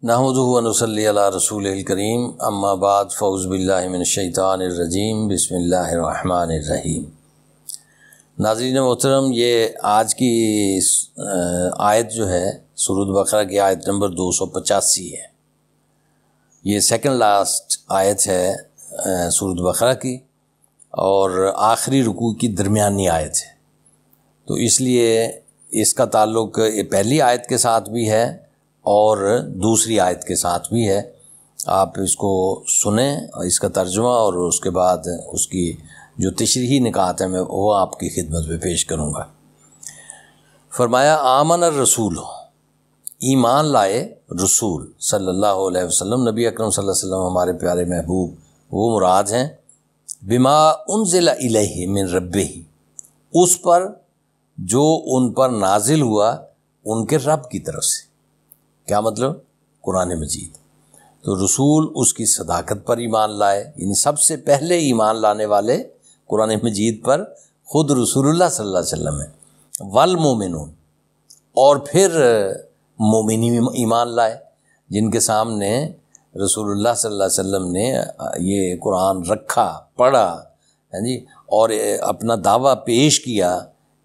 نحمدہ و نصلی علی رسول الکریم اما بعد فاعوذ باللہ من الشیطان الرجیم بسم اللہ الرحمن الرحیم۔ ناظرین محترم، یہ آج کی آیت جو ہے سورۃ بقرہ کی آیت نمبر 285 ہے۔ یہ سیکنڈ لاسٹ آیت ہے سورۃ بقرہ کی اور آخری رکوع کی درمیانی آیت ہے، تو اس لیے اس کا تعلق یہ پہلی آیت کے ساتھ بھی ہے اور دوسری آیت کے ساتھ بھی ہے۔ آپ اس کو سنیں، اس کا ترجمہ اور اس کے بعد اس کی جو تشریحی نکات ہیں میں وہ آپ کی خدمت میں پیش کروں گا۔ فرمایا آمن الرسول، ایمان لائے رسول صلی اللہ علیہ وسلم، نبی اکرم صلی اللہ علیہ وسلم ہمارے پیارے محبوب وہ مراد ہیں، بما انزل الیہ من ربہ، اس پر جو ان پر نازل ہوا ان کے رب کی طرف سے۔ کیا مطلب؟ قرآن مجید۔ تو رسول اس کی صداقت پر ایمان لائے، یعنی سب سے پہلے ایمان لانے والے قرآن مجید پر خود رسول اللہ صلی اللہ علیہ وسلم ہیں، والمومنون، اور پھر مومنین ایمان لائے جن کے سامنے رسول اللہ صلی اللہ علیہ وسلم نے یہ قرآن رکھا، پڑھا، اور اپنا دعویٰ پیش کیا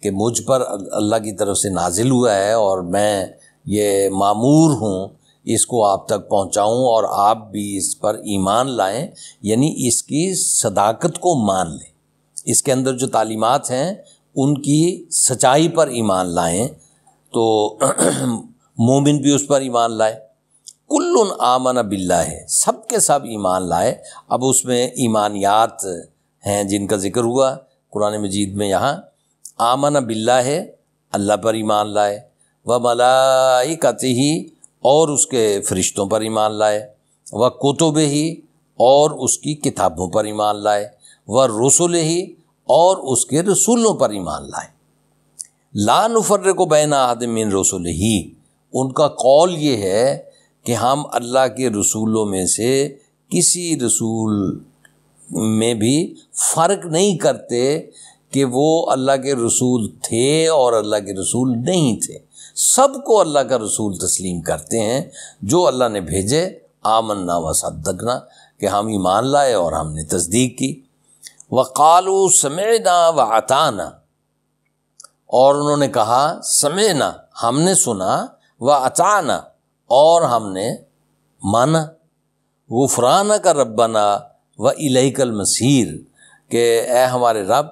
کہ مجھ پر اللہ کی طرف سے نازل ہوا ہے اور میں یہ مامور ہوں اس کو آپ تک پہنچاؤں اور آپ بھی اس پر ایمان لائیں، یعنی اس کی صداقت کو مان لیں، اس کے اندر جو تعلیمات ہیں ان کی سچائی پر ایمان لائیں، تو مومن بھی اس پر ایمان لائے۔ کل آمن باللہ، سب کے سب ایمان لائے۔ اب اس میں ایمانیات ہیں جن کا ذکر ہوا قرآن مجید میں، یہاں آمن باللہ ہے، اللہ پر ایمان لائے، وملائکتہ، اور اس کے فرشتوں پر ایمان لائے، وکتبہ، اور اس کی کتابوں پر ایمان لائے، ورسلہ، اور اس کے رسولوں پر ایمان لائے۔ لا نفرق بین احد من رسلہ، ان کا قول یہ ہے کہ ہم اللہ کے رسولوں میں سے کسی رسول میں بھی فرق نہیں کرتے کہ وہ اللہ کے رسول تھے اور اللہ کے رسول نہیں تھے، سب کو اللہ کا رسول تسلیم کرتے ہیں جو اللہ نے بھیجے۔ آمنا و صدقنا، کہ ہم ایمان لائے اور ہم نے تصدیق کی۔ وقالوا سمعنا واطعنا، اور انہوں نے کہا سمعنا، ہم نے سنا، واطعنا، اور ہم نے مانا۔ غفرانک ربنا والیک المصیر، کہ اے ہمارے رب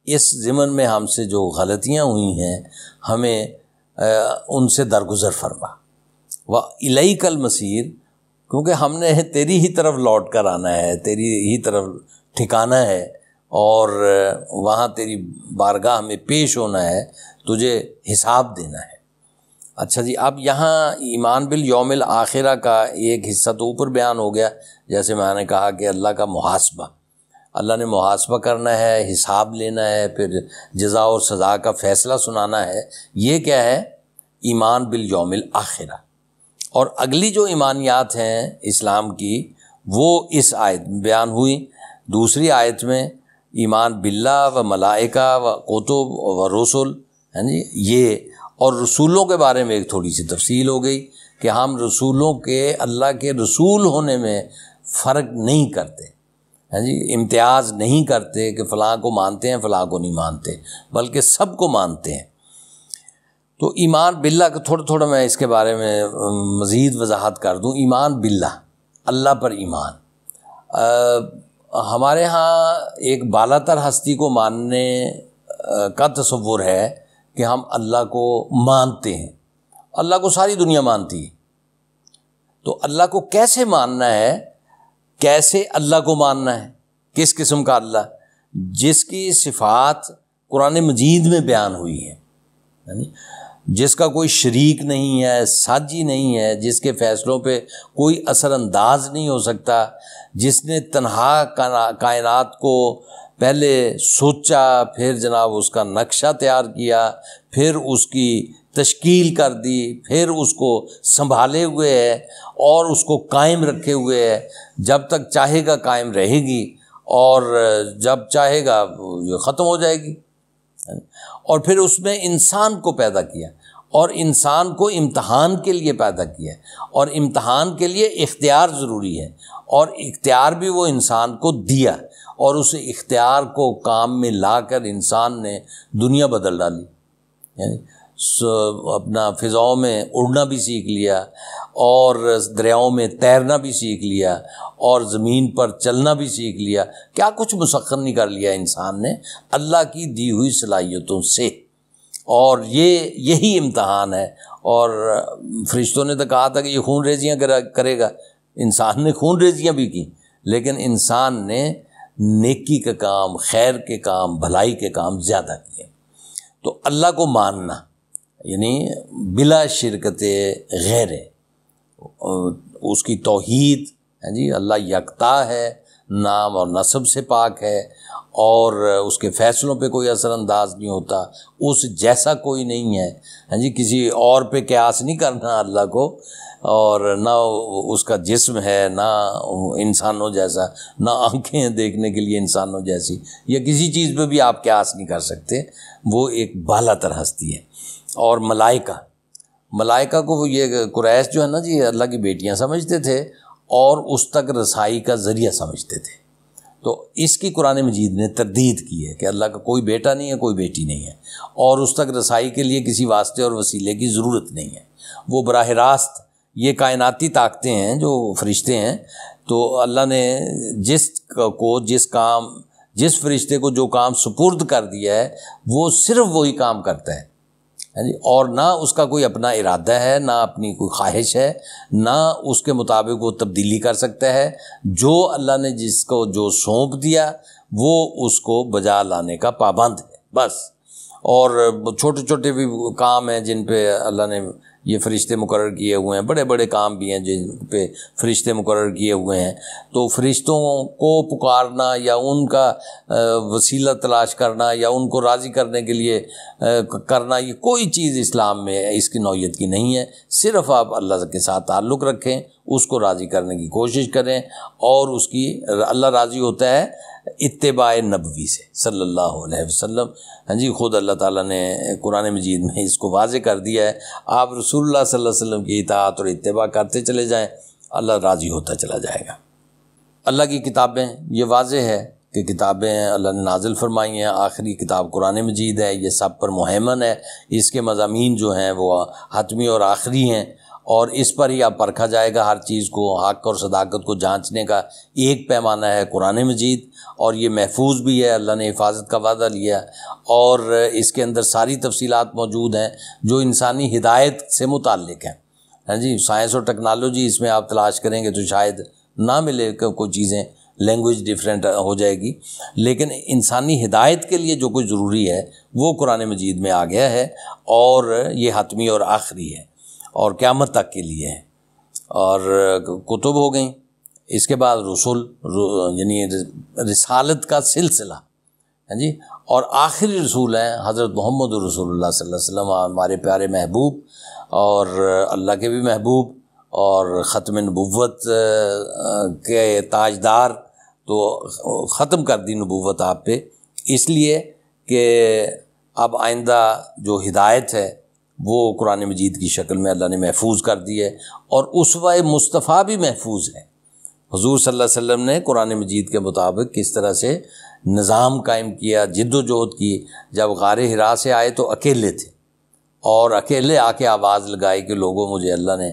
اس ضمن میں ہم سے جو غلطیاں ہوئی ہیں ہمیں ان سے درگزر فرما۔ وَإِلَيْكَ الْمَصِيرُ، کیونکہ ہم نے تیری ہی طرف لوٹ کر آنا ہے، تیری ہی طرف ٹھکانا ہے اور وہاں تیری بارگاہ میں پیش ہونا ہے، تجھے حساب دینا ہے۔ اچھا جی، اب یہاں ایمان بالیوم الآخرہ کا ایک حصہ تو اوپر بیان ہو گیا، جیسے میں نے کہا کہ اللہ کا محاسبہ، اللہ نے محاسبہ کرنا ہے، حساب لینا ہے، پھر جزا اور سزا کا فیصلہ سنانا ہے۔ یہ کیا ہے؟ ایمان بالیوم الآخرہ۔ اور اگلی جو ایمانیات ہیں اسلام کی وہ اس آیت میں بیان ہوئی۔ دوسری آیت میں ایمان باللہ و ملائکہ و کتب و رسل، یہ، اور رسولوں کے بارے میں ایک تھوڑی سی تفصیل ہو گئی کہ ہم رسولوں کے اللہ کے رسول ہونے میں فرق نہیں کرتے، امتیاز نہیں کرتے کہ فلاں کو مانتے ہیں فلاں کو نہیں مانتے، بلکہ سب کو مانتے ہیں۔ تو ایمان باللہ کا تھوڑا میں اس کے بارے میں مزید وضاحت کر دوں۔ ایمان باللہ، اللہ پر ایمان، ہمارے ہاں ایک بالا تر ہستی کو ماننے کا تصور ہے کہ ہم اللہ کو مانتے ہیں، اللہ کو ساری دنیا مانتی ہے، تو اللہ کو کیسے ماننا ہے؟ کیسے اللہ کو ماننا ہے؟ کس قسم کا اللہ؟ جس کی صفات قرآن مجید میں بیان ہوئی ہیں، جس کا کوئی شریک نہیں ہے، ساجی نہیں ہے، جس کے فیصلوں پہ کوئی اثر انداز نہیں ہو سکتا، جس نے تنہا کائنات کو پہلے سوچا، پھر جناب اس کا نقشہ تیار کیا، پھر اس کی تشکیل کر دی، پھر اس کو سنبھالے ہوئے ہے اور اس کو قائم رکھے ہوئے ہے، جب تک چاہے گا قائم رہے گی اور جب چاہے گا یہ ختم ہو جائے گی۔ اور پھر اس میں انسان کو پیدا کیا اور انسان کو امتحان کے لیے پیدا کیا ہے، اور امتحان کے لیے اختیار ضروری ہے، اور اختیار بھی وہ انسان کو دیا، اور اس اختیار کو کام میں لا کر انسان نے دنیا بدل ڈالی، یعنی اپنا فضاؤں میں اڑنا بھی سیکھ لیا، اور دریاؤں میں تیرنا بھی سیکھ لیا، اور زمین پر چلنا بھی سیکھ لیا، کیا کچھ مسخر نہیں کر لیا انسان نے اللہ کی دی ہوئی صلاحیتوں سے۔ اور یہی امتحان ہے، اور فرشتوں نے تو کہا تھا کہ یہ خون ریزیاں کرے گا، انسان نے خون ریزیاں بھی کی، لیکن انسان نے نیکی کا کام، خیر کے کام، بھلائی کے کام زیادہ کیے۔ تو اللہ کو ماننا یعنی بلا شرکت غیر، اس کی توحید، جی اللہ یکتا ہے، نام اور نسب سے پاک ہے، اور اس کے فیصلوں پہ کوئی اثر انداز نہیں ہوتا، اس جیسا کوئی نہیں ہے، ہاں جی کسی اور پہ قیاس نہیں کرنا اللہ کو، اور نہ اس کا جسم ہے، نہ انسانوں جیسا، نہ آنکھیں ہیں دیکھنے کے لیے انسانوں جیسی، یا کسی چیز پہ بھی آپ قیاس نہیں کر سکتے، وہ ایک بالا تر ہستی ہے۔ اور ملائکہ کو یہ قریش جو ہے نا جی اللہ کی بیٹیاں سمجھتے تھے، اور اس تک رسائی کا ذریعہ سمجھتے تھے، تو اس کی قرآن مجید نے تردید کی ہے کہ اللہ کا کوئی بیٹا نہیں ہے، کوئی بیٹی نہیں ہے، اور اس تک رسائی کے لیے کسی واسطے اور وسیلے کی ضرورت نہیں ہے، وہ براہ راست یہ کائناتی طاقتیں ہیں جو فرشتے ہیں، تو اللہ نے جس فرشتے کو جو کام سپرد کر دیا ہے وہ صرف وہی کام کرتا ہے، اور نہ اس کا کوئی اپنا ارادہ ہے، نہ اپنی کوئی خواہش ہے، نہ اس کے مطابق وہ تبدیلی کر سکتا ہے، جو اللہ نے جس کو جو سونپ دیا وہ اس کو بجا لانے کا پابند ہے بس۔ اور چھوٹے چھوٹے بھی کام ہیں جن پہ اللہ نے یہ فرشتے مقرر کیے ہوئے ہیں، بڑے بڑے کام بھی ہیں جن پہ فرشتے مقرر کیے ہوئے ہیں، تو فرشتوں کو پکارنا یا ان کا وسیلہ تلاش کرنا یا ان کو راضی کرنے کے لیے کرنا، یہ کوئی چیز اسلام میں اس کی نوعیت کی نہیں ہے۔ صرف آپ اللہ کے ساتھ تعلق رکھیں، اس کو راضی کرنے کی کوشش کریں، اور اس کی اللہ راضی ہوتا ہے اتباع نبوی سے صلی اللہ علیہ وسلم۔ ہاں جی خود اللہ تعالیٰ نے قرآن مجید میں اس کو واضح کر دیا ہے، آپ رسول اللہ صلی اللہ علیہ وسلم کی اطاعت اور اتباع کرتے چلے جائیں، اللہ راضی ہوتا چلا جائے گا۔ اللہ کی کتابیں، یہ واضح ہے کہ کتابیں اللہ نے نازل فرمائی ہیں، آخری کتاب قرآن مجید ہے، یہ سب پر مہیمن ہے، اس کے مضامین جو ہیں وہ حتمی اور آخری ہیں، اور اس پر ہی اب پرکھا جائے گا ہر چیز کو، حق اور صداقت کو جانچنے کا ایک پیمانہ ہے قرآن مجید، اور یہ محفوظ بھی ہے، اللہ نے حفاظت کا وعدہ لیا، اور اس کے اندر ساری تفصیلات موجود ہیں جو انسانی ہدایت سے متعلق ہیں۔ ہاں جی سائنس اور ٹیکنالوجی اس میں آپ تلاش کریں گے تو شاید نہ ملے، کوئی چیزیں لینگویج ڈیفرنٹ ہو جائے گی، لیکن انسانی ہدایت کے لیے جو کچھ ضروری ہے وہ قرآن مجید میں آ گیا ہے، اور یہ حتمی اور آخری ہے اور قیامت تک کے لیے ہے۔ اور کتب ہو گئیں، اس کے بعد رسول یعنی رسالت کا سلسلہ، ہاں جی، اور آخری رسول ہیں حضرت محمد رسول اللہ صلی اللہ علیہ وسلم، ہمارے پیارے محبوب اور اللہ کے بھی محبوب اور ختم نبوت کے تاجدار، تو ختم کر دی نبوت آپ پہ، اس لیے کہ اب آئندہ جو ہدایت ہے وہ قرآن مجید کی شکل میں اللہ نے محفوظ کر دی ہے، اور اسوہ مصطفیٰ بھی محفوظ ہے۔ حضور صلی اللہ علیہ وسلم نے قرآن مجید کے مطابق کس طرح سے نظام قائم کیا، جد و جہد کی۔ جب غار حرا سے آئے تو اکیلے تھے، اور اکیلے آ کے آواز لگائی کہ لوگوں مجھے اللہ نے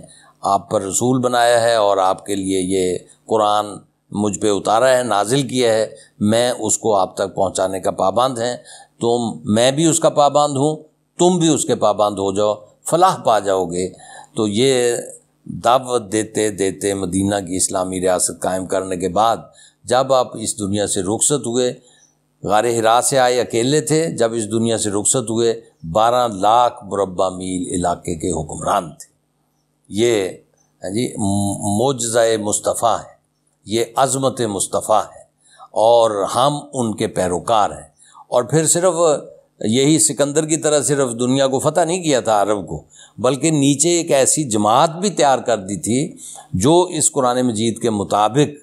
آپ پر رسول بنایا ہے، اور آپ کے لیے یہ قرآن مجھ پہ اتارا ہے، نازل کیا ہے، میں اس کو آپ تک پہنچانے کا پابند ہیں، میں بھی اس کا پابند ہوں، تم بھی اس کے پابند ہو جاؤ، فلاح پا جاؤ گے۔ تو یہ دعوت دیتے دیتے مدینہ کی اسلامی ریاست قائم کرنے کے بعد جب آپ اس دنیا سے رخصت ہوئے، غار حرا سے آئے اکیلے تھے، جب اس دنیا سے رخصت ہوئے 12 لاکھ مربع میل علاقے کے حکمران تھے۔ یہ جی معجزہ مصطفیٰ ہے، یہ عظمت مصطفیٰ ہے، اور ہم ان کے پیروکار ہیں۔ اور پھر صرف یہی سکندر کی طرح صرف دنیا کو فتح نہیں کیا تھا عرب کو، بلکہ نیچے ایک ایسی جماعت بھی تیار کر دی تھی جو اس قرآن مجید کے مطابق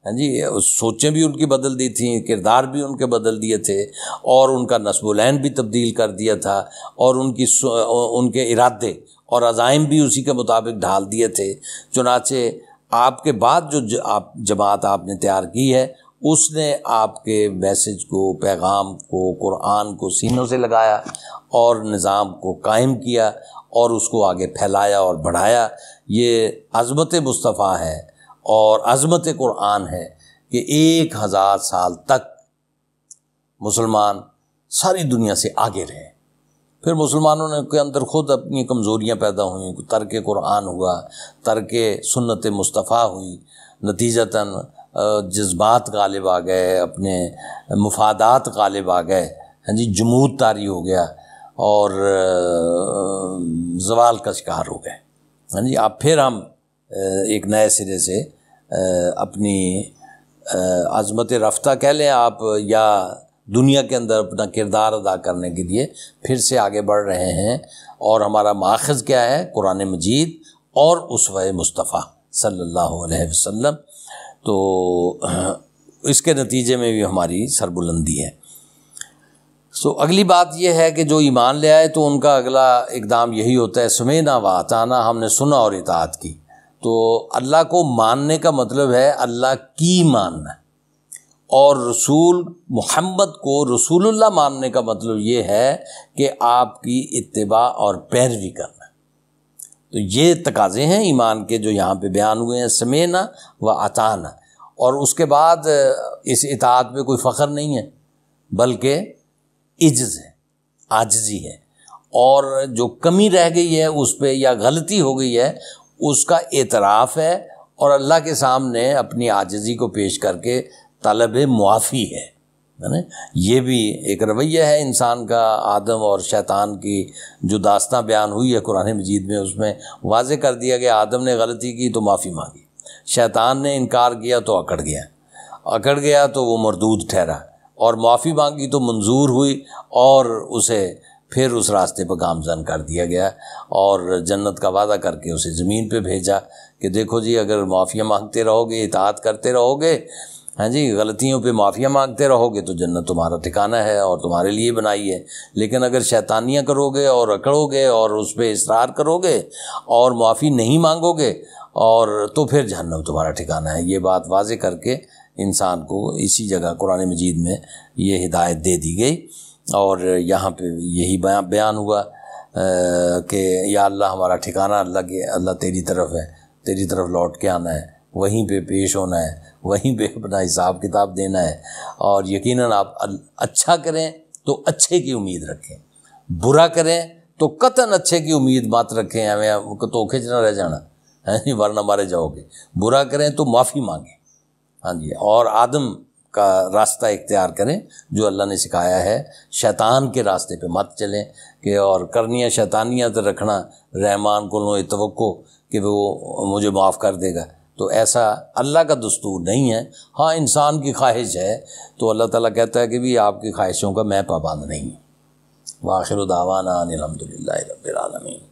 ہاں جی، سوچیں بھی ان کی بدل دی تھیں، کردار بھی ان کے بدل دیے تھے، اور ان کا نصب العین بھی تبدیل کر دیا تھا، اور ان کے ارادے اور عزائم بھی اسی کے مطابق ڈھال دیے تھے۔ چنانچہ آپ کے بعد جو جماعت آپ نے تیار کی ہے، اس نے آپ کے میسج کو، پیغام کو، قرآن کو سینوں سے لگایا اور نظام کو قائم کیا اور اس کو آگے پھیلایا اور بڑھایا۔ یہ عظمت مصطفیٰ ہے اور عظمت قرآن ہے کہ 1000 سال تک مسلمان ساری دنیا سے آگے رہے۔ پھر مسلمانوں نے کے اندر خود اپنی کمزوریاں پیدا ہوئیں، ترک قرآن ہوا، ترک سنت مصطفیٰ ہوئی، نتیجتاً جذبات غالب آ گئے، اپنے مفادات غالب آ گئے، ہاں جی، جمود طاری ہو گیا اور زوال کا شکار ہو گئے۔ ہاں جی، اب پھر ہم ایک نئے سرے سے اپنی عظمت رفتہ کہہ لیں آپ، یا دنیا کے اندر اپنا کردار ادا کرنے کے لیے پھر سے آگے بڑھ رہے ہیں، اور ہمارا ماخذ کیا ہے؟ قرآن مجید اور اسوہ مصطفیٰ صلی اللہ علیہ وسلم۔ تو اس کے نتیجے میں بھی ہماری سربلندی ہے۔ اگلی بات یہ ہے کہ جو ایمان لے آئے تو ان کا اگلا اقدام یہی ہوتا ہے، سمعنا و اطعنا، ہم نے سنا اور اطاعت کی۔ تو اللہ کو ماننے کا مطلب ہے اللہ کی ماننا، اور رسول محمد کو رسول اللہ ماننے کا مطلب یہ ہے کہ آپ کی اتباع اور پیروی کرنا۔ تو یہ تقاضے ہیں ایمان کے جو یہاں پہ بیان ہوئے ہیں، سمعنا و اطعنا۔ اور اس کے بعد اس اطاعت پہ کوئی فخر نہیں ہے، بلکہ عجز ہے، عاجزی ہے، اور جو کمی رہ گئی ہے اس پہ یا غلطی ہو گئی ہے اس کا اعتراف ہے، اور اللہ کے سامنے اپنی عاجزی کو پیش کر کے طلب معافی ہے نا۔ یہ بھی ایک رویہ ہے انسان کا۔ آدم اور شیطان کی جو داستان بیان ہوئی ہے قرآن مجید میں، اس میں واضح کر دیا کہ آدم نے غلطی کی تو معافی مانگی، شیطان نے انکار کیا تو اکڑ گیا تو وہ مردود ٹھہرا، اور معافی مانگی تو منظور ہوئی، اور اسے پھر اس راستے پر گامزن کر دیا گیا، اور جنت کا وعدہ کر کے اسے زمین پہ بھیجا کہ دیکھو جی، اگر معافیاں مانگتے رہو گے، اطاعت کرتے رہو گے، ہاں جی، غلطیوں پہ معافیاں مانگتے رہو گے، تو جنت تمہارا ٹھکانہ ہے اور تمہارے لیے بنائی ہے۔ لیکن اگر شیطانیاں کرو گے اور اکڑو گے اور اس پہ اصرار کرو گے اور معافی نہیں مانگو گے، اور تو پھر جہنم تمہارا ٹھکانہ ہے۔ یہ بات واضح کر کے انسان کو اسی جگہ قرآن مجید میں یہ ہدایت دے دی گئی، اور یہاں پہ یہی بیان ہوا کہ یا اللہ، ہمارا ٹھکانہ اللہ تیری طرف ہے، تیری طرف لوٹ کے آنا ہے، وہیں پہ پیش ہونا ہے، وہیں پہ اپنا حساب کتاب دینا ہے، اور یقیناً آپ اچھا کریں تو اچھے کی امید رکھیں، برا کریں تو قطعاً اچھے کی امید مت رکھیں، ہمیں تو کھچ نہ رہ جانا ہے، ورنہ مارے جاؤ گے۔ برا کریں تو معافی مانگیں، ہاں جی، اور آدم کا راستہ اختیار کریں جو اللہ نے سکھایا ہے، شیطان کے راستے پہ مت چلیں کہ اور کرنیاں شیطانیاں تو رکھنا رحمان کو نو توقع کہ وہ مجھے معاف کر دے گا، تو ایسا اللہ کا دستور نہیں ہے۔ ہاں انسان کی خواہش ہے تو اللہ تعالیٰ کہتا ہے کہ بھی آپ کی خواہشوں کا میں پابند نہیں ہوں۔ وآخر دعوانا ان الحمد للہ رب العالمین۔